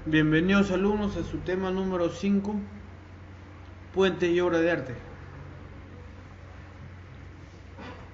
Bienvenidos alumnos a su tema número 5, puentes y obras de arte.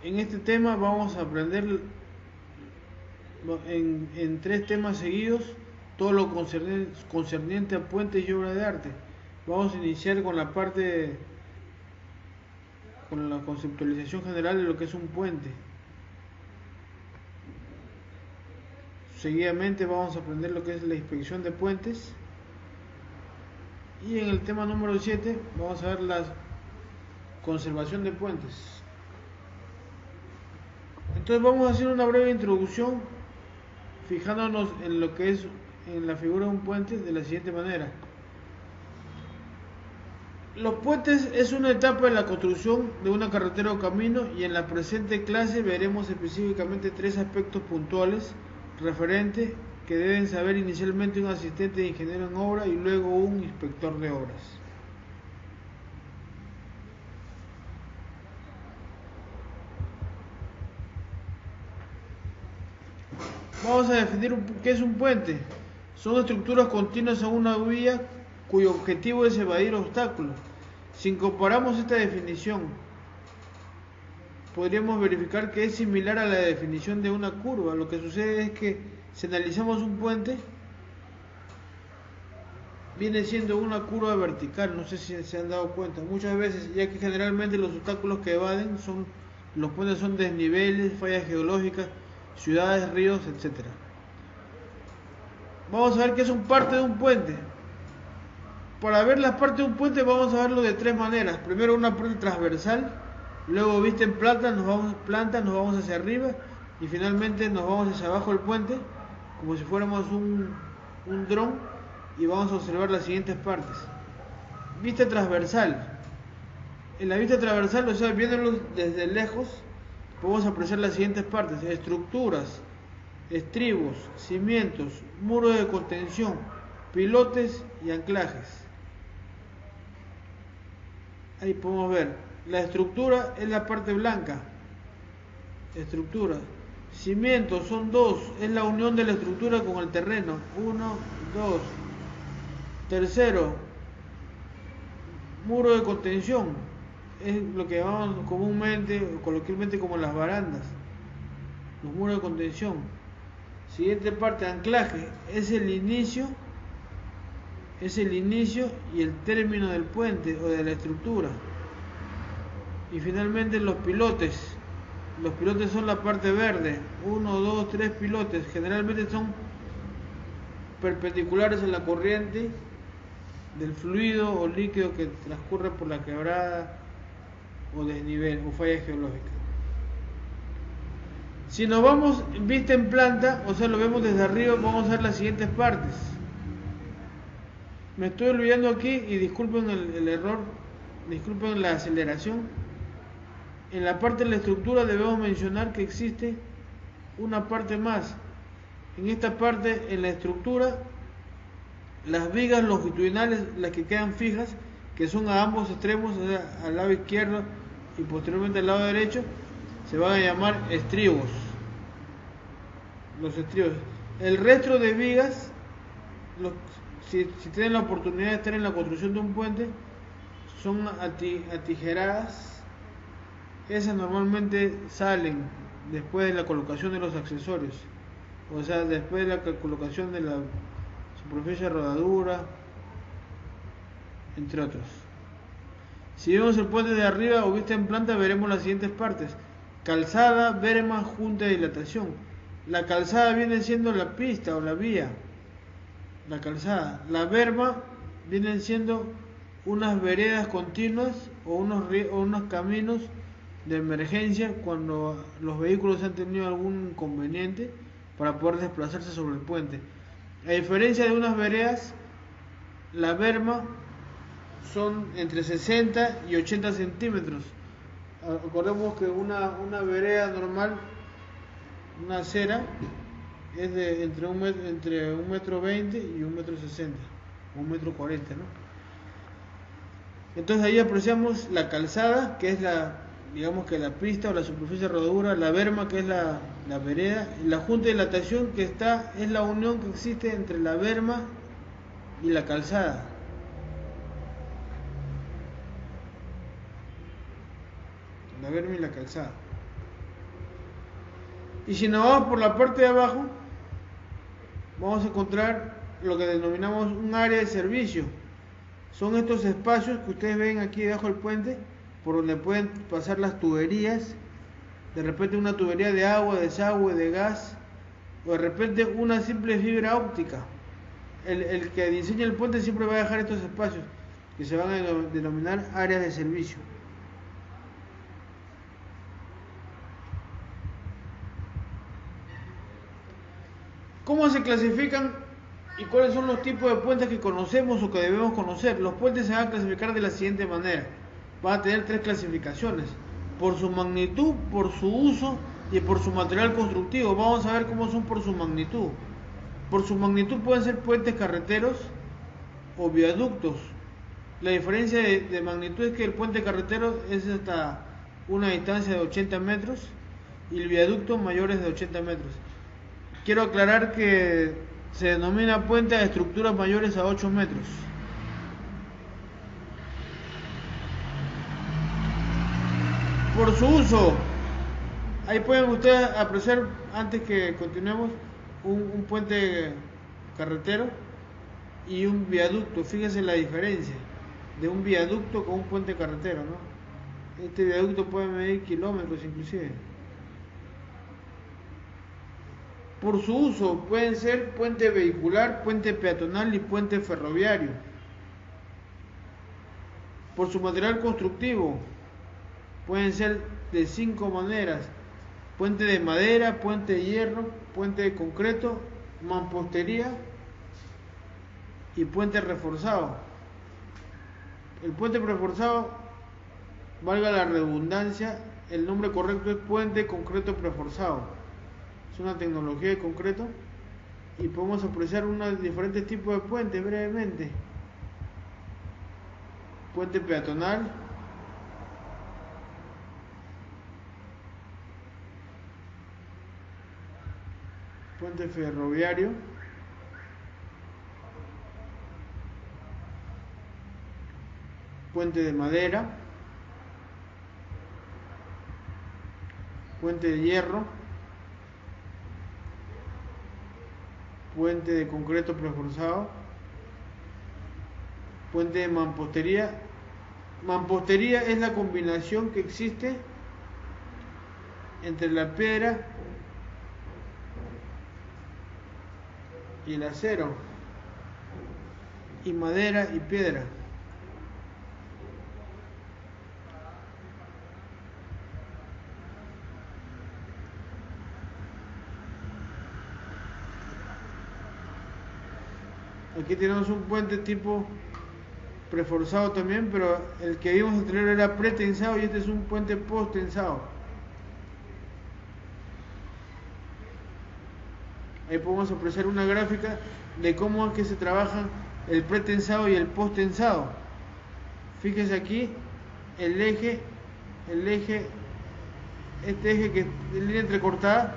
En este tema vamos a aprender en 3 temas seguidos todo lo concerniente a puentes y obras de arte. Vamos a iniciar con la conceptualización general de lo que es un puente. Seguidamente vamos a aprender lo que es la inspección de puentes. Y en el tema número 7 vamos a ver la conservación de puentes. Entonces vamos a hacer una breve introducción fijándonos en lo que es en la figura de un puente de la siguiente manera. Los puentes es una etapa de la construcción de una carretera o camino, y en la presente clase veremos específicamente 3 aspectos puntuales referentes que deben saber inicialmente un asistente de ingeniero en obra y luego un inspector de obras. Vamos a definir qué es un puente. Son estructuras continuas a una vía cuyo objetivo es evadir obstáculos. Si comparamos esta definición, podríamos verificar que es similar a la definición de una curva. Lo que sucede es que si analizamos un puente, viene siendo una curva vertical. No sé si se han dado cuenta muchas veces, ya que generalmente los obstáculos que evaden los puentes son desniveles, fallas geológicas, ciudades, ríos, etc. Vamos a ver qué son parte de un puente. Para ver las partes de un puente vamos a verlo de 3 maneras. Primero una parte transversal, luego vista en planta, nos vamos hacia arriba, y finalmente nos vamos hacia abajo del puente, como si fuéramos un dron, y vamos a observar las siguientes partes. Vista transversal. En la vista transversal, o sea, viéndolo desde lejos, podemos apreciar las siguientes partes: estructuras, estribos, cimientos, muros de contención, pilotes y anclajes. Ahí podemos ver, la estructura es la parte blanca. Estructura. Cimientos son 2, es la unión de la estructura con el terreno. 1, 2. Tercero, muro de contención. Es lo que llamamos comúnmente o coloquialmente como las barandas. Los muros de contención. Siguiente parte, anclaje. Es el inicio y el término del puente o de la estructura. Y finalmente los pilotes. Los pilotes son la parte verde. 1, 2, 3 pilotes. Generalmente son perpendiculares a la corriente del fluido o líquido que transcurre por la quebrada o desnivel o falla geológica. Si nos vamos vista en planta, o sea, lo vemos desde arriba, vamos a ver las siguientes partes. Me estoy olvidando aquí, y disculpen el error, disculpen la aceleración. En la parte de la estructura debemos mencionar que existe una parte más. En esta parte, en la estructura, las vigas longitudinales, las que quedan fijas, que son a ambos extremos, o sea, al lado izquierdo y posteriormente al lado derecho, se van a llamar estribos. Los estribos. El resto de vigas, si tienen la oportunidad de estar en la construcción de un puente, son atijeradas. Esas normalmente salen después de la colocación de los accesorios, o sea, después de la colocación de la superficie de rodadura, entre otros. Si vemos el puente de arriba o vista en planta, veremos las siguientes partes: calzada, berma, junta y dilatación. La calzada viene siendo la pista o la vía. La calzada. La berma vienen siendo unas veredas continuas o unos caminos de emergencia cuando los vehículos han tenido algún inconveniente para poder desplazarse sobre el puente. A diferencia de unas veredas, la berma son entre 60 y 80 centímetros. Acordemos que una vereda normal, una acera, es de entre 1,20 m y 1,60 m, o 1,40 m, ¿no? Entonces ahí apreciamos la calzada, que es digamos que la pista o la superficie de rodadura; la berma, que es la vereda; y la junta de dilatación, que es la unión que existe entre la berma y la calzada. La berma y la calzada. Y si nos vamos por la parte de abajo, vamos a encontrar lo que denominamos un área de servicio. Son estos espacios que ustedes ven aquí debajo del puente, por donde pueden pasar las tuberías, de repente una tubería de agua, de desagüe, de gas, o de repente una simple fibra óptica. El que diseña el puente siempre va a dejar estos espacios, que se van a denominar áreas de servicio. ¿Cómo se clasifican y cuáles son los tipos de puentes que conocemos o que debemos conocer? Los puentes se van a clasificar de la siguiente manera. Van a tener 3 clasificaciones: por su magnitud, por su uso y por su material constructivo. Vamos a ver cómo son por su magnitud. Por su magnitud pueden ser puentes carreteros o viaductos. La diferencia de magnitud es que el puente carretero es hasta una distancia de 80 metros y el viaducto mayores de 80 metros. Quiero aclarar que se denomina puente a estructuras mayores a 8 metros. Por su uso, ahí pueden ustedes apreciar, antes que continuemos, un puente carretero y un viaducto. Fíjense la diferencia de un viaducto con un puente carretero, ¿no? Este viaducto puede medir kilómetros inclusive. Por su uso pueden ser puente vehicular, puente peatonal y puente ferroviario. Por su material constructivo pueden ser de 5 maneras: puente de madera, puente de hierro, puente de concreto, mampostería y puente reforzado. El puente reforzado, valga la redundancia, el nombre correcto es puente concreto preforzado. Es una tecnología de concreto y podemos apreciar unos diferentes tipos de puentes brevemente. Puente peatonal, puente ferroviario, puente de madera, puente de hierro, puente de concreto preforzado, puente de mampostería. Mampostería es la combinación que existe entre la piedra y el acero, y madera y piedra. Aquí tenemos un puente tipo preforzado también, pero el que vimos anterior era pretensado y este es un puente post-tensado. Ahí podemos apreciar una gráfica de cómo es que se trabaja el pretensado y el post-tensado. Fíjese aquí el eje, este eje que es línea entrecortada,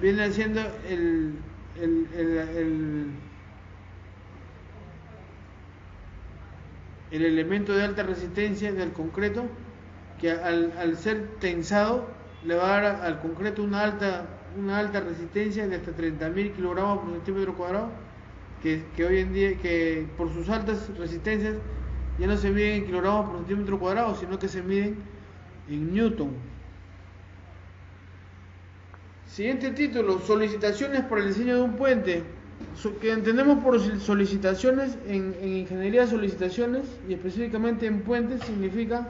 viene siendo el elemento de alta resistencia del concreto, que al ser tensado le va a dar al concreto una alta resistencia de hasta 30.000 kilogramos por centímetro cuadrado, que hoy en día, que por sus altas resistencias ya no se miden en kilogramos por centímetro cuadrado, sino que se miden en newton. Siguiente título: solicitaciones para el diseño de un puente. Que entendemos por solicitaciones en ingeniería, solicitaciones y específicamente en puentes significa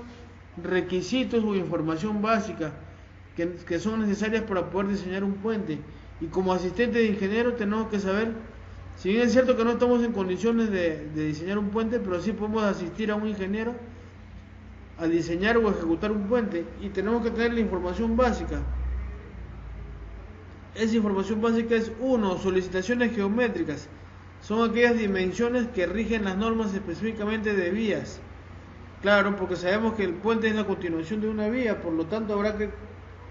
requisitos o información básica que son necesarias para poder diseñar un puente. Y como asistente de ingeniero tenemos que saber, si bien es cierto que no estamos en condiciones de diseñar un puente, pero sí podemos asistir a un ingeniero a diseñar o ejecutar un puente, y tenemos que tener la información básica. Esa información básica es: 1. Solicitaciones geométricas. Son aquellas dimensiones que rigen las normas específicamente de vías. Claro, porque sabemos que el puente es la continuación de una vía, por lo tanto habrá que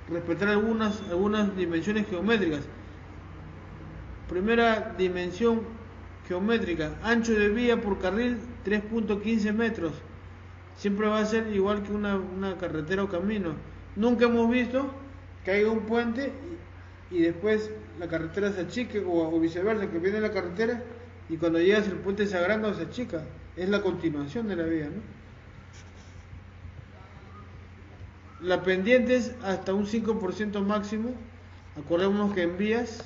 respetar algunas dimensiones geométricas. Primera dimensión geométrica. Ancho de vía por carril 3.15 metros. Siempre va a ser igual que una carretera o camino. Nunca hemos visto que haya un puente y después la carretera se achique o viceversa, que viene la carretera y cuando llegas el puente se agranda o se achica. Es la continuación de la vía, ¿no? La pendiente es hasta un 5% máximo. Acordémonos que en vías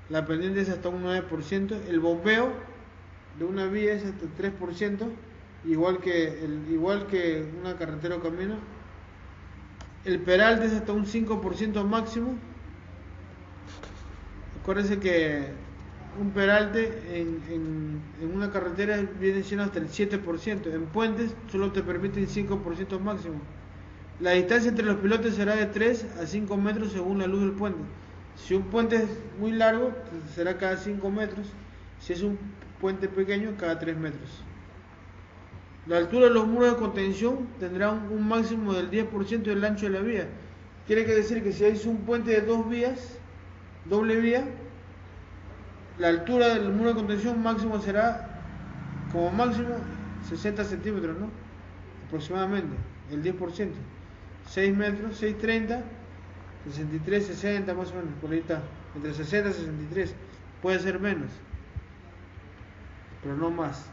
la pendiente es hasta un 9%. El bombeo de una vía es hasta 3%, igual que una carretera o camino. El peralte es hasta un 5% máximo. Acuérdense que un peralte en una carretera viene siendo hasta el 7%. En puentes solo te permiten 5% máximo. La distancia entre los pilotes será de 3 a 5 metros según la luz del puente. Si un puente es muy largo, será cada 5 metros. Si es un puente pequeño, cada 3 metros. La altura de los muros de contención tendrá un máximo del 10% del ancho de la vía. Quiere decir que si hay un puente de 2 vías, doble vía, la altura del muro de contención máximo será, como máximo, 60 centímetros, ¿no? Aproximadamente, el 10%. 6 metros, 6,30, 63, 60 más o menos, por ahí está. Entre 60 y 63, puede ser menos, pero no más.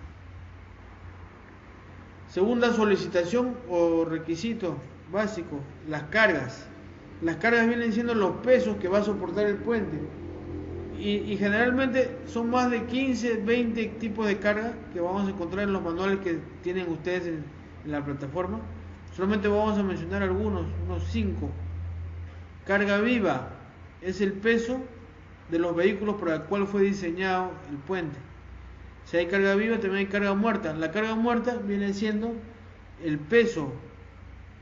Segunda solicitación o requisito básico, las cargas. Las cargas vienen siendo los pesos que va a soportar el puente. Y generalmente son más de 15, 20 tipos de carga que vamos a encontrar en los manuales que tienen ustedes en la plataforma. Solamente vamos a mencionar algunos, unos 5. Carga viva es el peso de los vehículos para el cual fue diseñado el puente. Si hay carga viva, también hay carga muerta. La carga muerta viene siendo el peso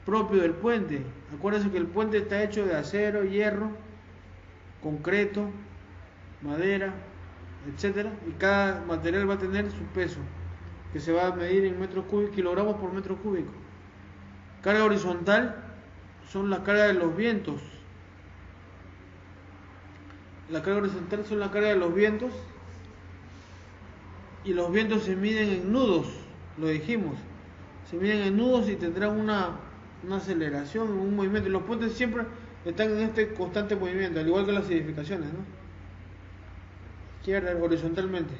propio del puente. Acuérdense que el puente está hecho de acero, hierro, concreto, madera, etcétera, y cada material va a tener su peso, que se va a medir en metros cúbicos, kilogramos por metro cúbico. Carga horizontal son las cargas de los vientos. La carga horizontal son la carga de los vientos, y los vientos se miden en nudos, lo dijimos. Se miden en nudos y tendrán una aceleración, un movimiento. Y los puentes siempre están en este constante movimiento, al igual que las edificaciones, ¿no? Izquierda, horizontalmente.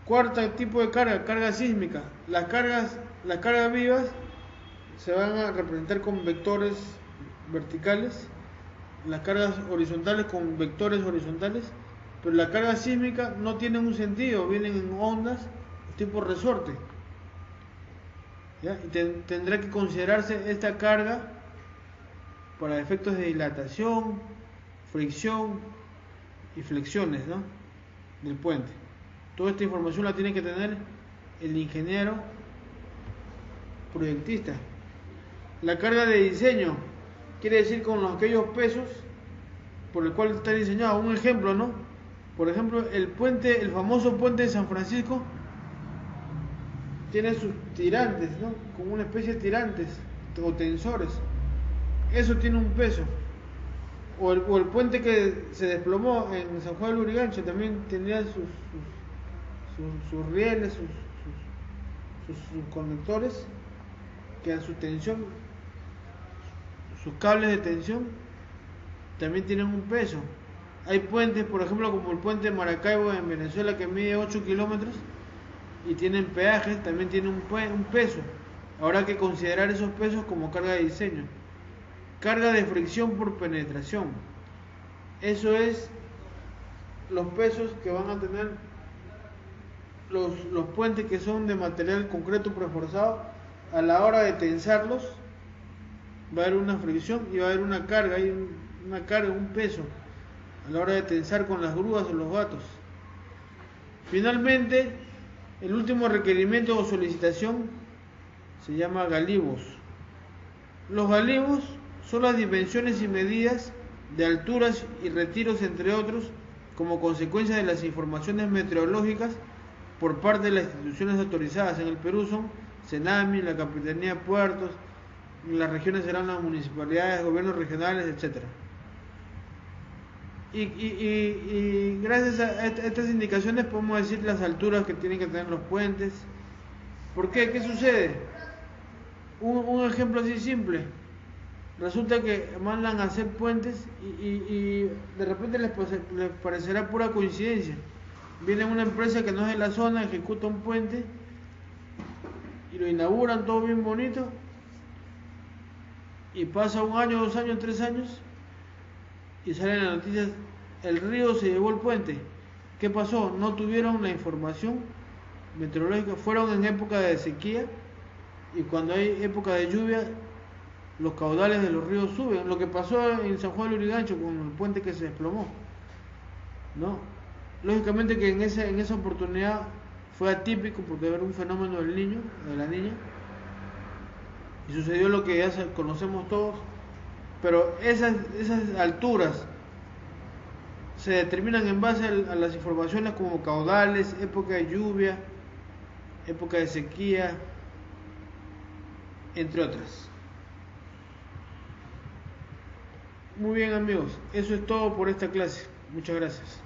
Cuarto tipo de carga, carga sísmica. Las cargas vivas se van a representar con vectores verticales, las cargas horizontales con vectores horizontales, pero la carga sísmica no tiene un sentido, vienen en ondas tipo resorte. ¿Ya? Y tendrá que considerarse esta carga para efectos de dilatación, fricción y flexiones, ¿no?, del puente. Toda esta información la tiene que tener el ingeniero proyectista. La carga de diseño quiere decir con aquellos pesos por el cual está diseñado. Un ejemplo, ¿no? Por ejemplo, el famoso puente de San Francisco tiene sus tirantes, ¿no?, como una especie de tirantes o tensores. Eso tiene un peso. O el puente que se desplomó en San Juan del Lurigancho también tenía sus rieles, sus conectores, que a su tensión, sus cables de tensión, también tienen un peso. Hay puentes, por ejemplo, como el puente de Maracaibo en Venezuela, que mide 8 kilómetros y tienen peajes, también tienen un peso. Habrá que considerar esos pesos como carga de diseño. Carga de fricción por penetración. Eso es los pesos que van a tener los puentes que son de material concreto preforzado. A la hora de tensarlos va a haber una fricción y va a haber una carga, un peso a la hora de tensar con las grúas o los gatos. Finalmente, el último requerimiento o solicitación se llama galivos. Los galivos son las dimensiones y medidas de alturas y retiros, entre otros, como consecuencia de las informaciones meteorológicas por parte de las instituciones autorizadas. En el Perú son Senami, la Capitanía de Puertos, en las regiones serán las municipalidades, gobiernos regionales, etc. Y gracias a estas indicaciones podemos decir las alturas que tienen que tener los puentes. ¿Por qué? ¿Qué sucede? Un ejemplo así simple. Resulta que mandan a hacer puentes y de repente les parecerá pura coincidencia. Viene una empresa que no es de la zona, ejecuta un puente y lo inauguran todo bien bonito, y pasa 1 año, 2 años, 3 años y salen las noticias: el río se llevó el puente. ¿Qué pasó? No tuvieron la información meteorológica, fueron en época de sequía, y cuando hay época de lluvia los caudales de los ríos suben. Lo que pasó en San Juan de Lurigancho con el puente que se desplomó, ¿no? Lógicamente que en esa oportunidad fue atípico porque era un fenómeno del niño, de la niña, y sucedió lo que ya conocemos todos. Pero esas alturas se determinan en base a las informaciones como caudales, época de lluvia, época de sequía, entre otras. Muy bien, amigos, eso es todo por esta clase. Muchas gracias.